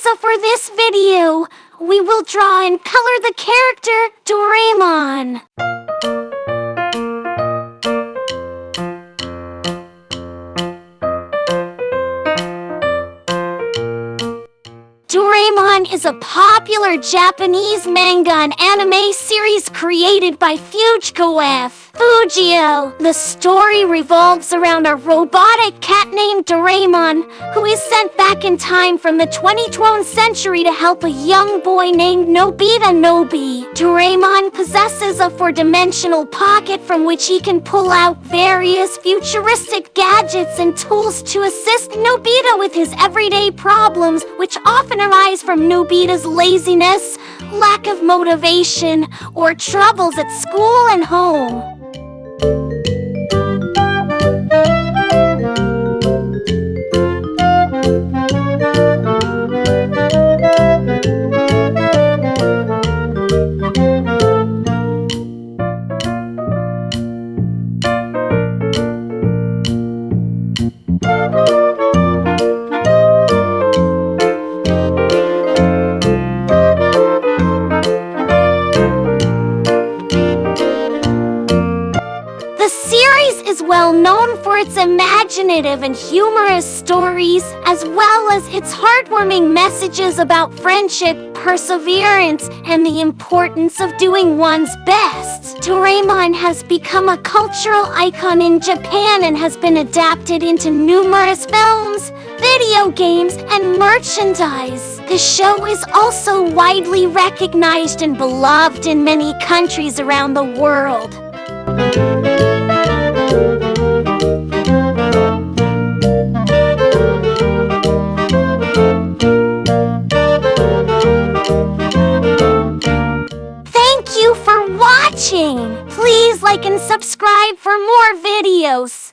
So for this video, we will draw and color the character Doraemon. Doraemon is a popular Japanese manga and anime series created by Fujio. The story revolves around a robotic cat named Doraemon, who is sent back in time from the 2012th century to help a young boy named Nobita Nobi. Doraemon possesses a four-dimensional pocket from which he can pull out various futuristic gadgets and tools to assist Nobita with his everyday problems, which often arise from Nobita's laziness, lack of motivation, or troubles at school and home. The series is well known for its imaginative and humorous stories, as well as its heartwarming messages about friendship, perseverance, and the importance of doing one's best. Doraemon has become a cultural icon in Japan and has been adapted into numerous films, video games, and merchandise. The show is also widely recognized and beloved in many countries around the world. Thank you for watching! Please like and subscribe for more videos.